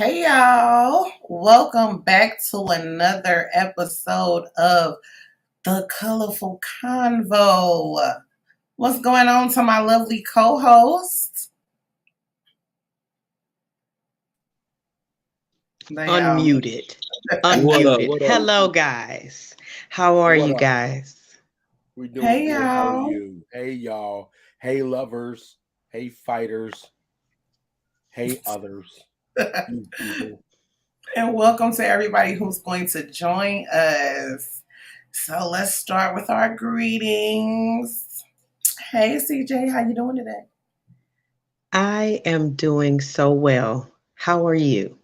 Hey y'all, welcome back to another episode of the Colorful Convo. What's going on to my lovely co-host? Unmuted. What up? Hello, guys. How are you up? guys? We doing Hey good. How are y'all. you? Hey y'all. Hey lovers. Hey fighters. Hey others. You people. And welcome to everybody who's going to join us. So let's start with our greetings. Hey CJ, how you doing today? I am doing so well. How are you?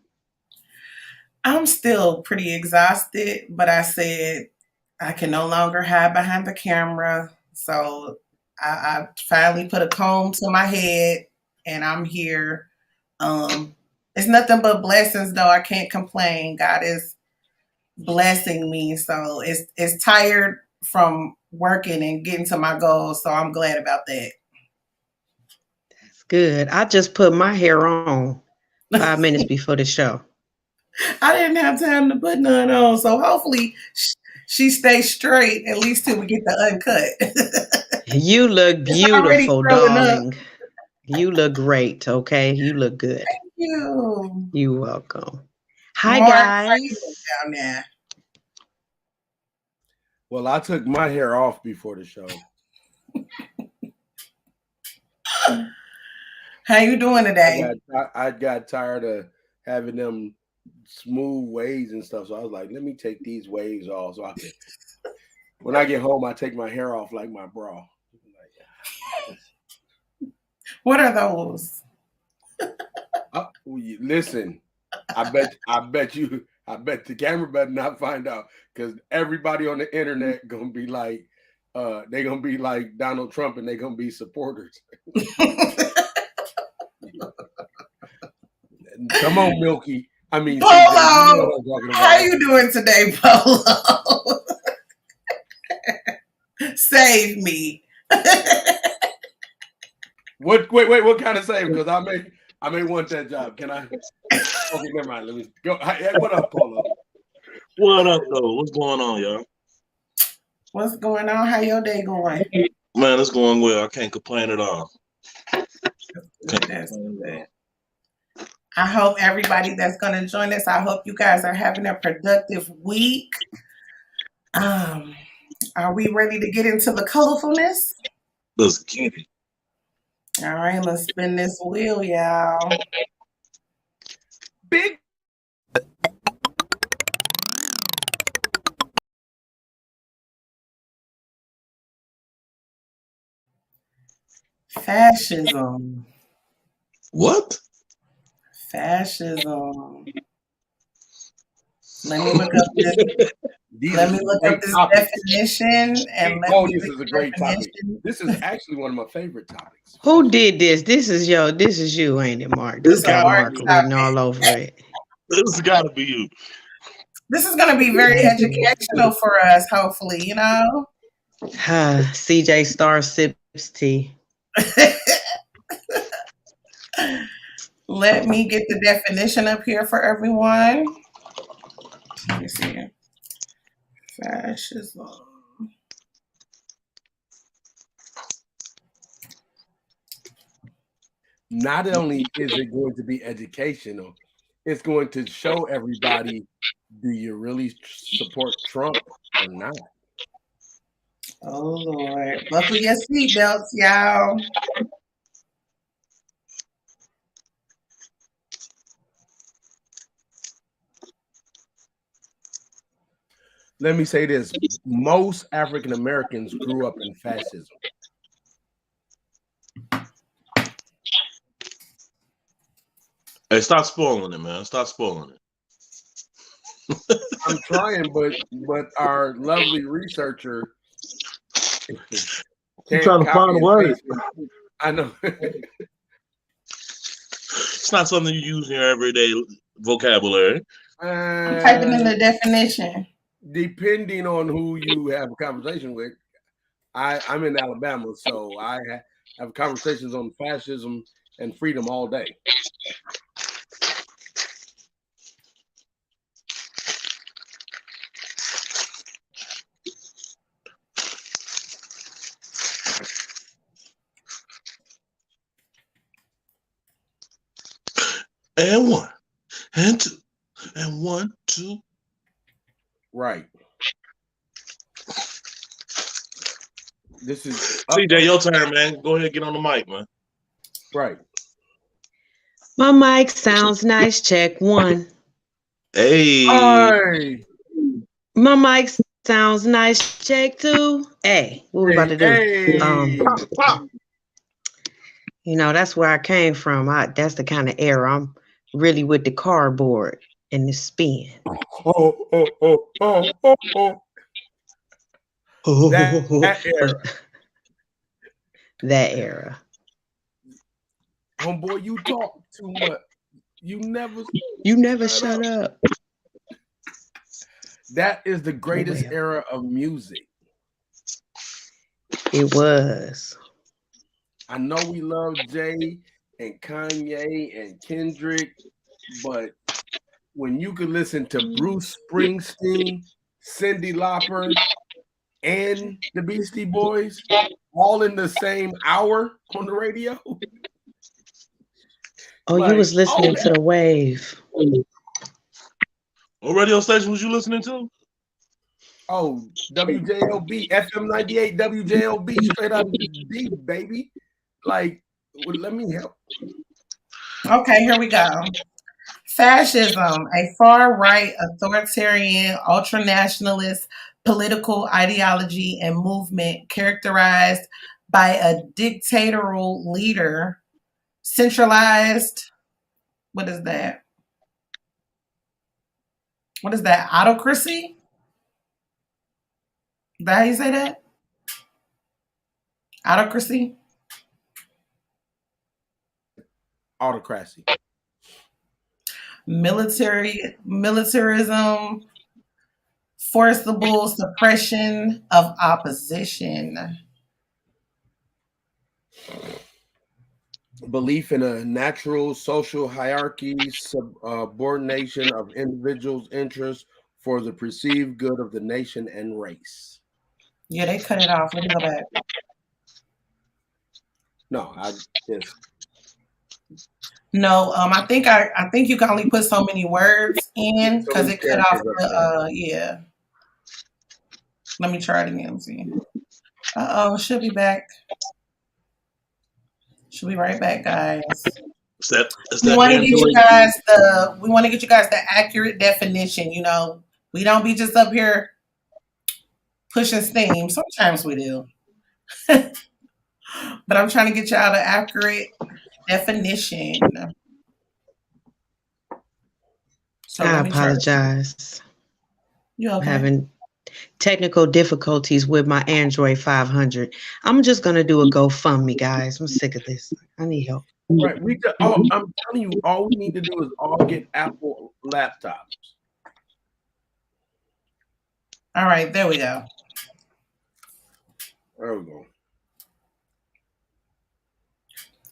I'm still pretty exhausted, but I said I can no longer hide behind the camera. So I finally put a comb to my head and I'm here. It's nothing but blessings though. I can't complain. God is blessing me. So it's tired from working and getting to my goals. So I'm glad about that. It's good. I just put my hair on 5 minutes before the show. I didn't have time to put none on. So hopefully she stays straight at least till we get the uncut. You look beautiful, darling. Up. You look great, okay? You look good. Thank you. You're welcome. Hi, guys. Down there. Well, I took my hair off before the show. How you doing today? I got tired of having them smooth waves and stuff. So I was like, let me take these waves off so I can when I get home, I take my hair off like my bra. What are those? Listen, I bet the camera better not find out because everybody on the internet gonna be like, they gonna be like Donald Trump and they gonna be supporters. Come on, Milky. I mean, Polo. CJ, how you doing today, Polo? Save me. Wait, what kind of save? Because I may want that job. Can I? Okay, never mind. Let me go. Hey, what up, Polo? What up, though? What's going on, y'all? What's going on? How your day going? Man, it's going well. I can't complain at all. That's good. I hope everybody that's going to join us, I hope you guys are having a productive week. Are we ready to get into the colorfulness? Let's get it. All right, let's spin this wheel, y'all. Big. Fascism. What? Fascism. Let me look up this. Definition and this is a great topic. This is actually one of my favorite topics. Who did this? This is you, ain't it, Mark? This got Mark written all over it. This has got to be you. This is going to be very educational for us, hopefully, you know? CJ Star sips tea. Let me get the definition up here for everyone. Let me see. Fascism. Not only is it going to be educational, it's going to show everybody, do you really support Trump or not? Oh, Lord. Buckle your seatbelts, y'all. Let me say this. Most African Americans grew up in fascism. Hey, stop spoiling it, man. Stop spoiling it. I'm trying, but our lovely researcher I'm trying to find a word. I know. It's not something you use in your everyday vocabulary. I'm typing in the definition. Depending on who you have a conversation with, I'm in Alabama, so I have conversations on fascism and freedom all day. And 1, and 2, and 1, 2. Right. This is CJ, your turn, man. Go ahead and get on the mic, man. right. My mic sounds nice. Check 1. Hey. My mic sounds nice. Check 2. Hey, what we about to do? Hey. You know, that's where I came from. That's the kind of era. I'm really with the cardboard and the spin. That era. That era. Homeboy, you talk too much. You never shut up. That is the greatest era of music. It was. I know we love Jay and Kanye and Kendrick, but when you could listen to Bruce Springsteen, Cyndi Lauper, and the Beastie Boys all in the same hour on the radio. Oh, like, you was listening to the wave. What radio station was you listening to? Oh, WJLB, FM 98, WJLB, straight out of the deep, baby. Like, well, let me help. Okay, here we go. Fascism, a far-right, authoritarian, ultra-nationalist political ideology and movement characterized by a dictatorial leader, centralized, what is that? What is that? Autocracy? Is that how you say that? Autocracy? Autocracy. Militarism, forcible suppression of opposition. Belief in a natural social hierarchy, subordination of individuals' interests for the perceived good of the nation and race. Yeah, they cut it off. Let me go back. No, I just. No, I think you can only put so many words in because it cut off the yeah. Let me try it again. See. Should be back. Should be right back, guys. We want to get you guys the accurate definition. You know, we don't be just up here pushing steam. Sometimes we do. But I'm trying to get y'all the accurate definition. So I apologize. You okay? I'm having technical difficulties with my Android 500. I'm just gonna do a GoFundMe, guys. I'm sick of this. I need help. Right. I'm telling you, all we need to do is all get Apple laptops. All right, there we go. There we go.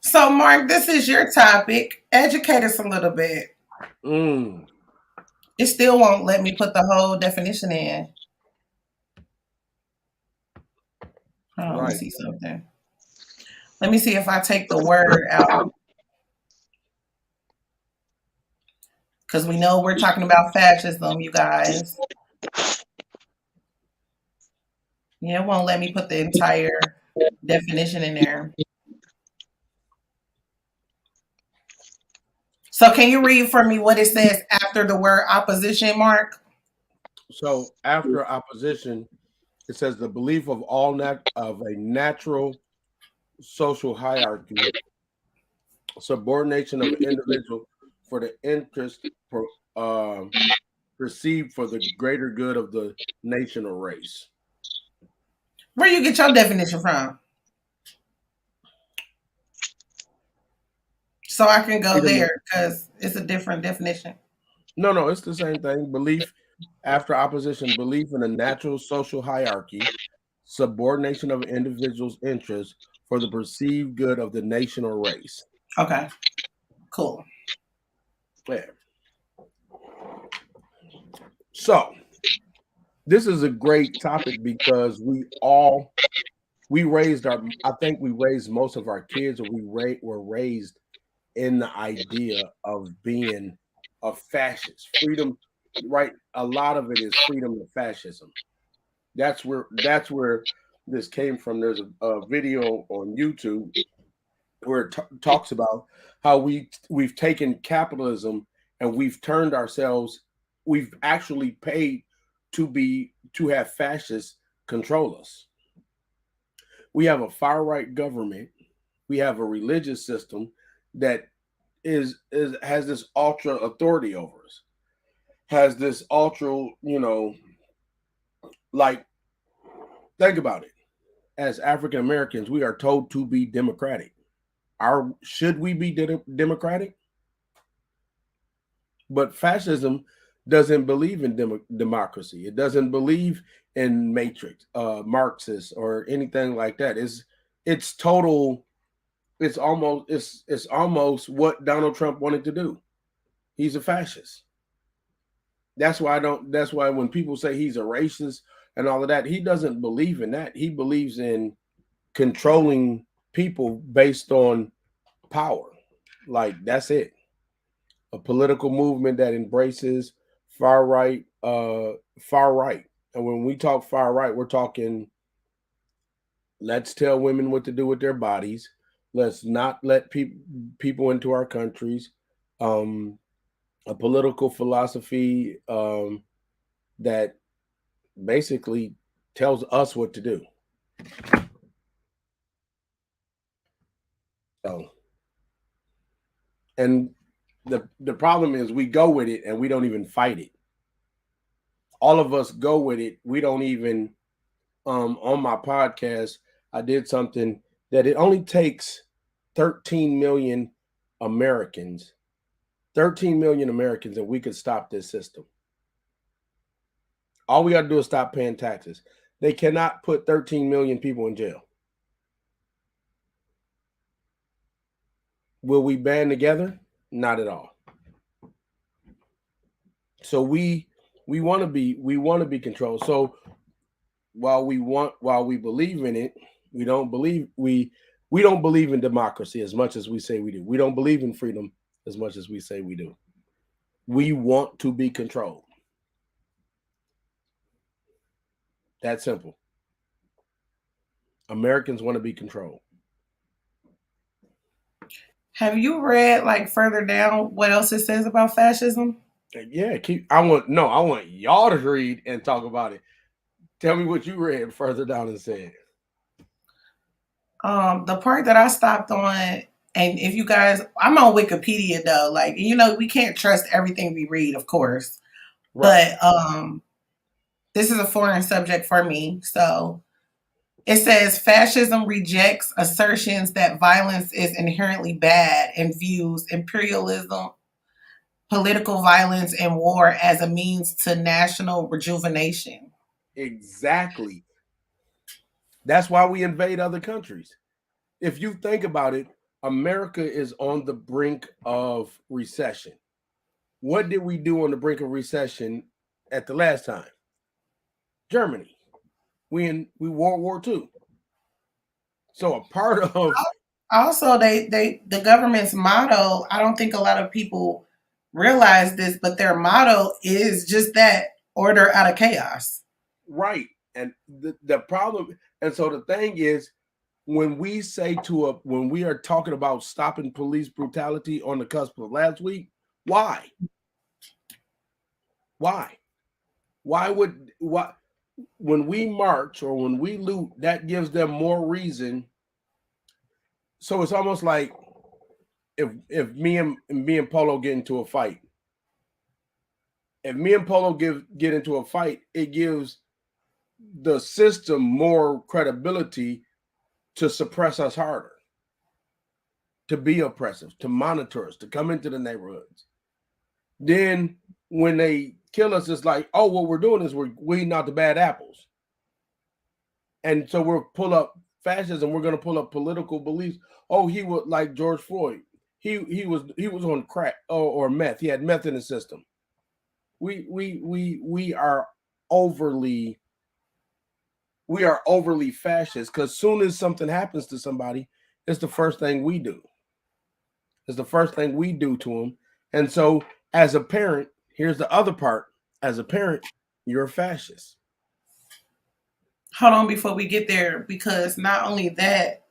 So, Mark, this is your topic. Educate us a little bit. It still won't let me put the whole definition in. Let me see something. Let me see if I take the word out. Because we know we're talking about fascism, you guys. Yeah, it won't let me put the entire definition in there. So can you read for me what it says after the word opposition, Mark? So after opposition, it says the belief of of a natural social hierarchy, subordination of an individual for the interest perceived for the greater good of the nation or race. Where you get your definition from? So I can go there because it's a different definition. No, it's the same thing. Belief after opposition, belief in a natural social hierarchy, subordination of an individual's interests for the perceived good of the nation or race. Okay, cool. Yeah. So this is a great topic because we raised most of our kids, or were raised in the idea of being a fascist. Freedom, right? A lot of it is freedom of fascism. That's where this came from. There's a video on YouTube where it talks about how we've taken capitalism and we've turned ourselves. We've actually paid to have fascists control us. We have a far right government. We have a religious system that has this ultra authority over us. Has this ultra, like, think about it. As African Americans, we are told to be democratic. Should we be democratic? But fascism doesn't believe in democracy. It doesn't believe in matrix, Marxist, or anything like that. It's total. It's almost what Donald Trump wanted to do. He's a fascist. That's why when people say he's a racist and all of that, he doesn't believe in that. He believes in controlling people based on power. Like, that's it. A political movement that embraces far right. And when we talk far right, we're talking, let's tell women what to do with their bodies. Let's not let people into our countries. A political philosophy that basically tells us what to do. So, and the problem is we go with it and we don't even fight it. All of us go with it. We don't even, on my podcast, I did something that it only takes 13 million Americans, and we could stop this system. All we got to do is stop paying taxes. They cannot put 13 million people in jail. Will we band together? Not at all. So we want to be controlled. So while we believe in it, we don't believe in democracy as much as we say we do. We don't believe in freedom as much as we say we do. We want to be controlled. That simple. Americans want to be controlled. Have you read, like, further down what else it says about fascism? Yeah, I want y'all to read and talk about it. Tell me what you read further down and said. The part that I stopped on, and if you guys, I'm on Wikipedia though, like, we can't trust everything we read, of course. Right. But this is a foreign subject for me. So it says fascism rejects assertions that violence is inherently bad and views imperialism, political violence, and war as a means to national rejuvenation. Exactly. That's why we invade other countries. If you think about it, America is on the brink of recession. What did we do on the brink of recession at the last time? Germany. We World War II. So a part of also the government's motto, I don't think a lot of people realize this, but their motto is just that: order out of chaos. Right. And the problem, and so the thing is, when we are talking about stopping police brutality on the cusp of last week, why? When we march or when we loot, that gives them more reason. So it's almost like if me and Polo get into a fight. If me and Polo get into a fight, it gives the system more credibility to suppress us harder, to be oppressive, to monitor us, to come into the neighborhoods. Then when they kill us, it's like, oh, what we're doing is we're weeding out the bad apples. And so we'll pull up fascism. We're going to pull up political beliefs. Oh, he was like George Floyd. He was on crack or meth. He had meth in his system. We are overly fascist because soon as something happens to somebody, it's the first thing we do. It's the first thing we do to them. And so, as a parent, here's the other part. As a parent, you're a fascist. Hold on before we get there, because not only that,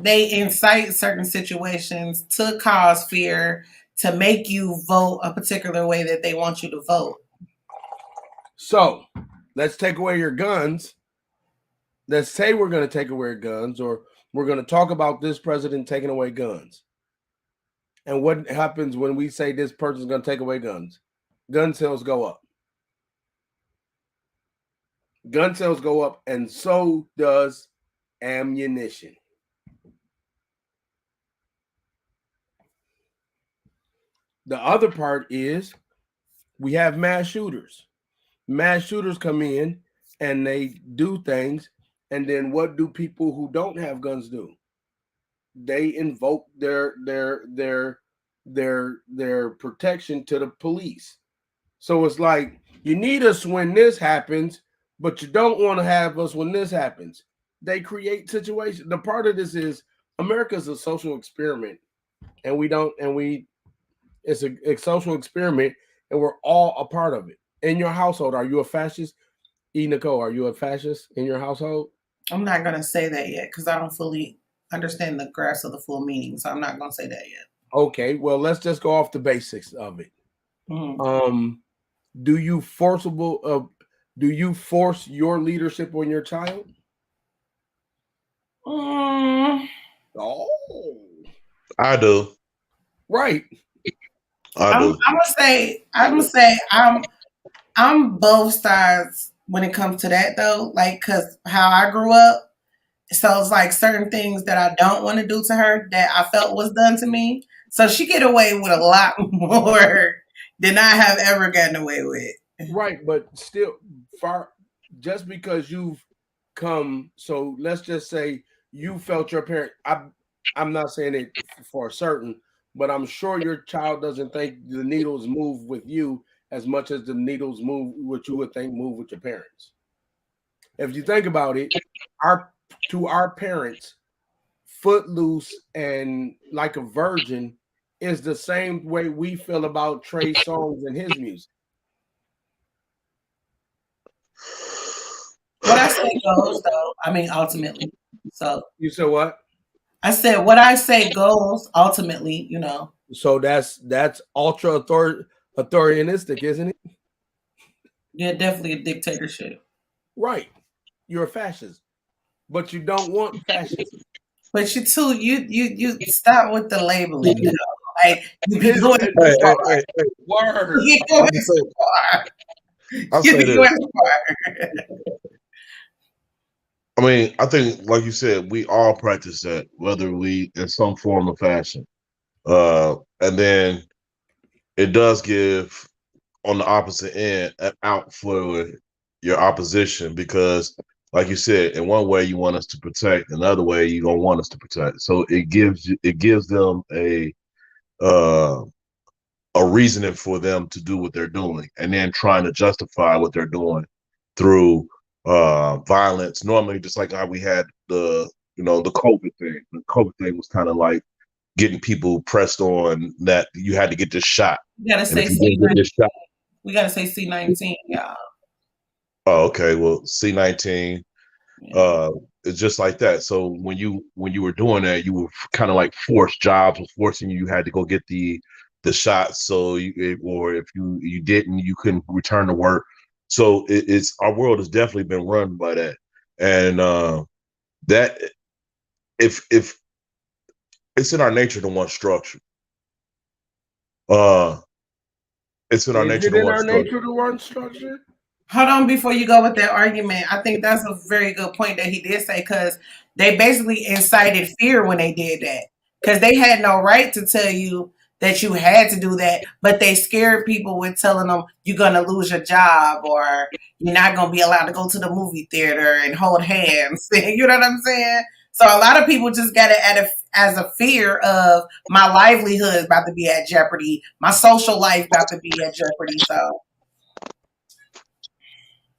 they incite certain situations to cause fear, to make you vote a particular way that they want you to vote. So let's take away your guns. Let's say we're going to take away guns, or we're going to talk about this president taking away guns. And what happens when we say this person's going to take away guns? Gun sales go up. Gun sales go up, and so does ammunition. The other part is we have mass shooters. Mass shooters come in and they do things, and then what do people who don't have guns do? They invoke their protection to the police. So it's like, you need us when this happens, but you don't want to have us when this happens. They create situations. The part of this is America's a social experiment, and it's a social experiment, and we're all a part of it. In your household, are you a fascist? TheeEnicole, are you a fascist in your household? I'm not going to say that yet because I don't fully understand the grasp of the full meaning. So I'm not going to say that yet. Okay, well, let's just go off the basics of it. Mm-hmm. Do you force your leadership on your child? Oh, I do. Right. I'm gonna say I'm both sides when it comes to that though. Like, cause how I grew up, so it's like certain things that I don't want to do to her that I felt was done to me. So she get away with a lot more than I have ever gotten away with. Right, but still, just because you've come, so let's just say you felt your parent. I'm not saying it for certain, but I'm sure your child doesn't think the needles move with you as much as the needles move, what you would think move with your parents. If you think about it, our parents, Footloose and Like a Virgin is the same way we feel about Trey Songz and his music. What I say goes, though. I mean, ultimately. So you said what? I said what I say goes. Ultimately, you know. So that's ultra authoritarianistic, isn't it? Yeah, definitely a dictatorship. Right. You're a fascist, but you don't want fascism. But you too, you stop with the labeling. You know, like you be going too far. Word. I'll say this. I mean, I think, like you said, we all practice that, whether we in some form or fashion. And then it does give, on the opposite end, an out for your opposition, because, like you said, in one way you want us to protect, another way you don't want us to protect. So it gives them a reasoning for them to do what they're doing, and then trying to justify what they're doing through violence. Normally, just like how we had the COVID thing. The COVID thing was kind of like getting people pressed on that you had to get this shot. You gotta say C19. We gotta say C19, y'all. Oh, okay. Well, C19. Yeah. It's just like that. So when you were doing that, you were kind of like forced. Jobs was forcing you. You had to go get the shots. So or if you didn't, you couldn't return to work. So it's our world has definitely been run by that, and that if it's in our nature to want structure. It's in our nature to want structure. Hold on before you go with that argument. I think that's a very good point that he did say, because they basically incited fear when they did that, because they had no right to tell you that you had to do that, but they scared people with telling them you're going to lose your job, or you're not going to be allowed to go to the movie theater and hold hands. You know what I'm saying? So a lot of people just got it as a fear of my livelihood is about to be at jeopardy. My social life about to be at jeopardy. So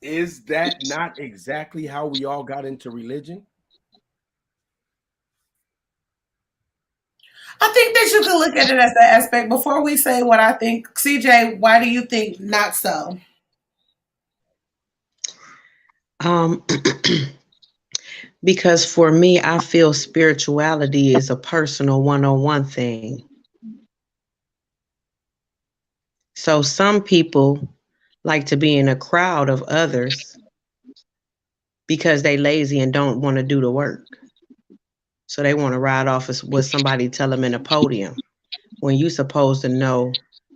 is that not exactly how we all got into religion? I think that you can look at it as that aspect. Before we say what I think, CJ, why do you think not so? Because for me, I feel spirituality is a personal one-on-one thing. So some people like to be in a crowd of others because they lazy and don't want to do the work. So they want to ride off with somebody tell them in a podium when you supposed to know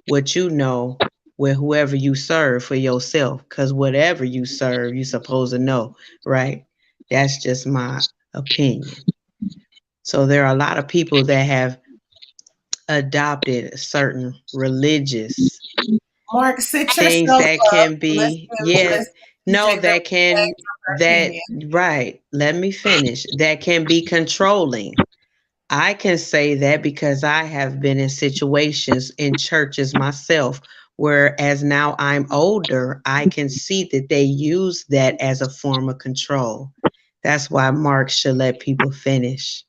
what you know with whoever you serve for yourself. Because whatever you serve, you supposed to know, right? That's just my opinion. So there are a lot of people that have adopted certain religious Mark, sit things yourself that up. can Listen, be, yeah, listen, no, CJ, that can, her that, opinion. right, let me finish, that can be controlling. I can say that because I have been in situations in churches myself, whereas now I'm older, I can see that they use that as a form of control. That's why Mark should let people finish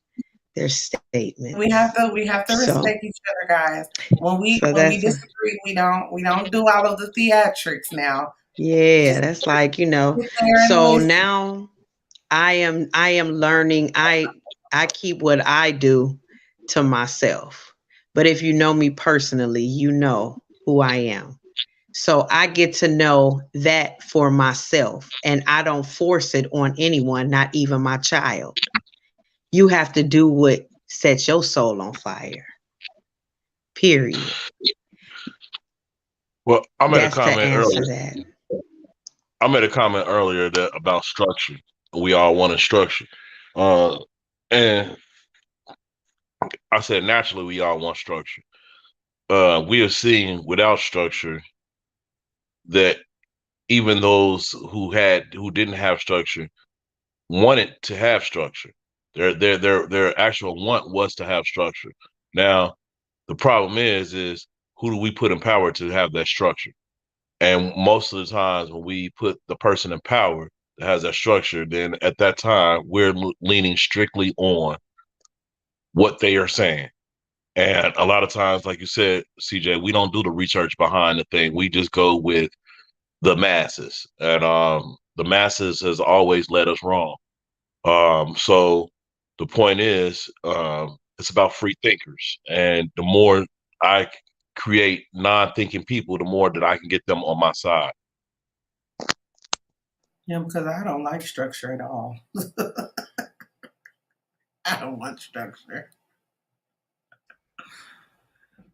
their statements. We have to So, respect each other, guys. so When we that's disagree, we don't do all of the theatrics now. yeah, Just that's like, you know. sit there and So listen. now I am learning. I keep what I do to myself. But if you know me personally, you know who I am. So I get to know that for myself and I don't force it on anyone, not even my child. You have to do what sets your soul on fire. Period. Well, That's to answer that. I made a comment earlier that about structure. We all want a structure. Uh, and I said naturally we all want structure. We are seeing without structure that even those who didn't have structure wanted to have structure. Their actual want was to have structure. Now, the problem is who do we put in power to have that structure? And most of the times when we put the person in power that has that structure, then at that time we're leaning strictly on what they are saying. And a lot of times, like you said, CJ, we don't do the research behind the thing. We just go with the masses. And the masses has always led us wrong. So the point is, it's about free thinkers. And the more I create non-thinking people, the more that I can get them on my side. Yeah, because I don't like structure at all. I don't want structure.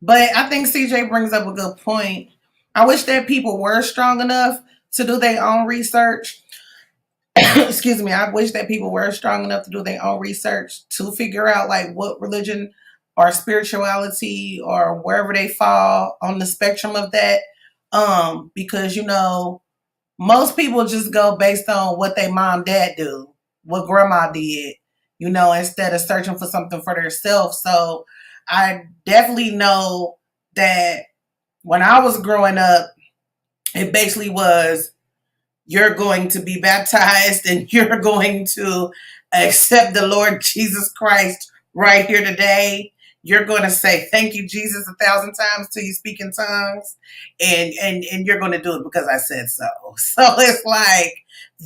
But I think CJ brings up a good point. I wish that people were strong enough to do their own research. Excuse me. I wish that people were strong enough to do their own research to figure out like what religion or spirituality or wherever they fall on the spectrum of that. Because you know, most people just go based on what they mom, dad do, what grandma did, you know, instead of searching for something for themselves. So I definitely know that when I was growing up, it basically was you're going to be baptized and you're going to accept the Lord Jesus Christ right here today. You're going to say thank you, Jesus, 1,000 times till you speak in tongues, and you're going to do it because I said so. So it's like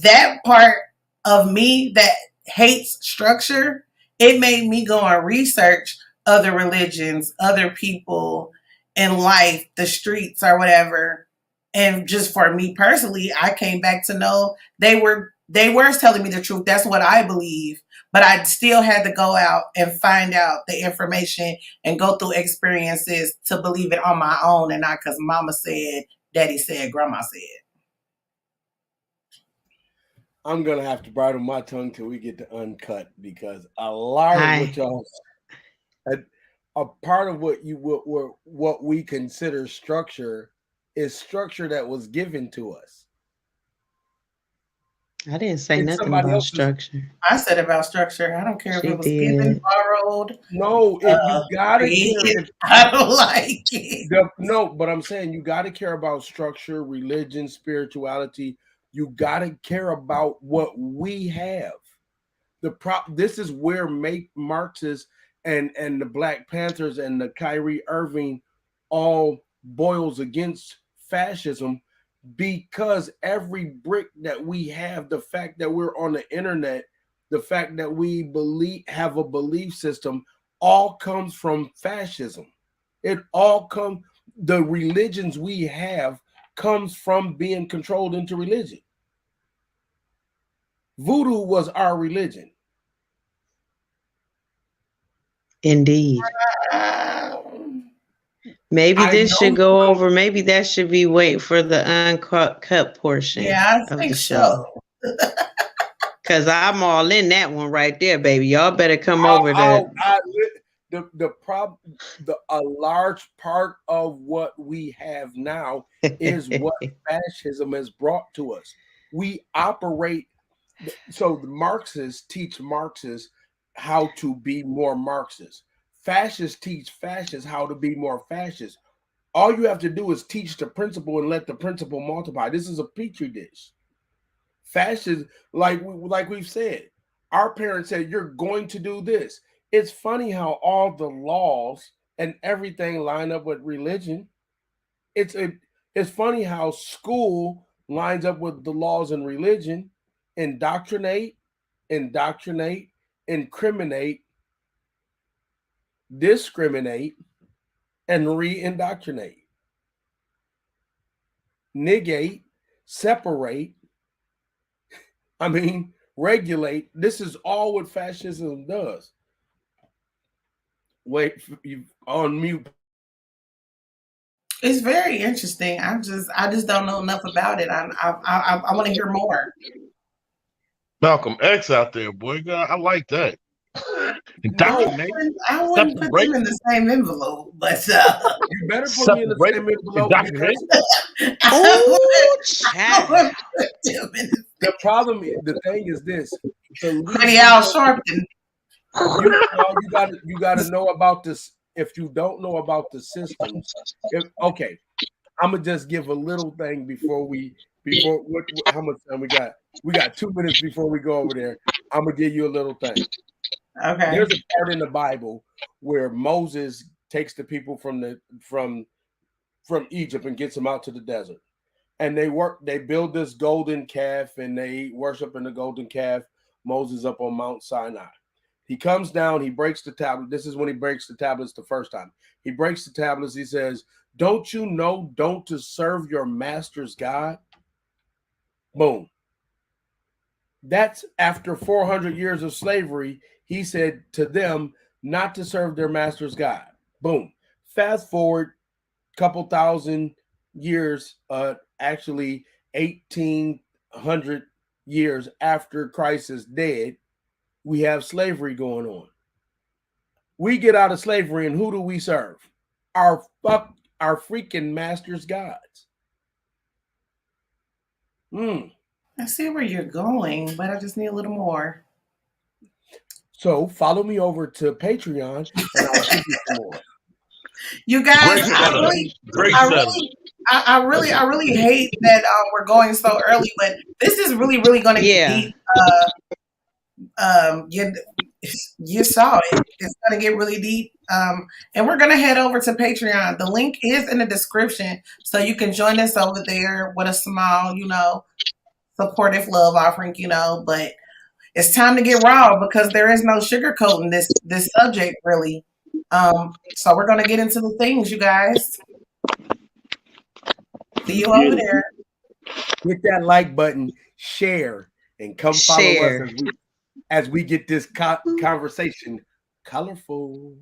that part of me that hates structure. It made me go and research other religions, other people in life, the streets or whatever, and just for me personally, I came back to know they were telling me the truth. That's what I believe. But I still had to go out and find out the information and go through experiences to believe it on my own and not because mama said, daddy said, grandma said. I'm gonna have to bridle my tongue till we get to uncut because a lot of what Hi. y'all, a part of what we consider structure is structure that was given to us. I didn't say It's nothing somebody about else's. structure. I said about structure. I don't care if She it was given, did. borrowed, No, if you gotta care, created. if I don't like it. no, but I'm saying you gotta care about structure, religion, spirituality. You gotta care about what we have. This is where Marxist and the Black Panthers and the Kyrie Irving all boils against fascism, because every brick that we have, the fact that we're on the internet, the fact that we have a belief system, all comes from fascism. It all comes, the religions we have comes from being controlled into religion. Voodoo was our religion. Indeed. Maybe this should go over. Maybe that should be wait for the uncut portion of the show. Because I'm all in that one right there, baby. Y'all better come over to. The problem, a large part of what we have now is what fascism has brought to us. We operate. So the Marxists teach Marxists how to be more Marxist. Fascists teach fascists how to be more fascist. All you have to do is teach the principle and let the principle multiply. This is a petri dish. Fascists, like we've said, our parents said, you're going to do this. It's funny how all the laws and everything line up with religion. It's funny how school lines up with the laws and religion. Indoctrinate, incriminate, discriminate, and re-indoctrinate. Negate, separate, regulate. This is all what fascism does. Wait, you on mute. It's very interesting. I just don't know enough about it. I want to hear more. Malcolm X out there, boy. God, I like that. I wouldn't put them in the same envelope, but you better put me in the same envelope. The problem, the thing is this: Al Sharpton. You got to know about this. If you don't know about the systems, okay, I'm gonna just give a little thing before how much time we got? We got 2 minutes before we go over there. I'm gonna give you a little thing. Okay. There's a part in the Bible where Moses takes the people from Egypt and gets them out to the desert, and they build this golden calf and they worship in the golden calf. Moses up on Mount Sinai. He comes down, he breaks the tablet. This is when he breaks the tablets the first time. He breaks the tablets. He says, don't you know, don't to serve your master's God? Boom. That's after 400 years of slavery. He said to them not to serve their master's God. Boom. Fast forward a couple thousand years, actually 1800 years after Christ is dead, we have slavery going on. We get out of slavery, and who do we serve? Our freaking master's gods. I see where you're going, but I just need a little more. So follow me over to Patreon, and I'll give you some more. You guys, I really hate that we're going so early, but this is really going to get deep. You saw it. It's going to get really deep. And we're going to head over to Patreon. The link is in the description, so you can join us over there with a small, supportive love offering, but it's time to get raw because there is no sugarcoating this subject, really. So we're going to get into the things, you guys. See you over there. Hit that like button, share, and come follow us as we get this conversation colorful.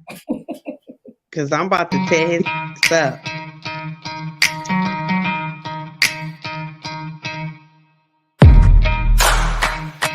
Because I'm about to tear his up.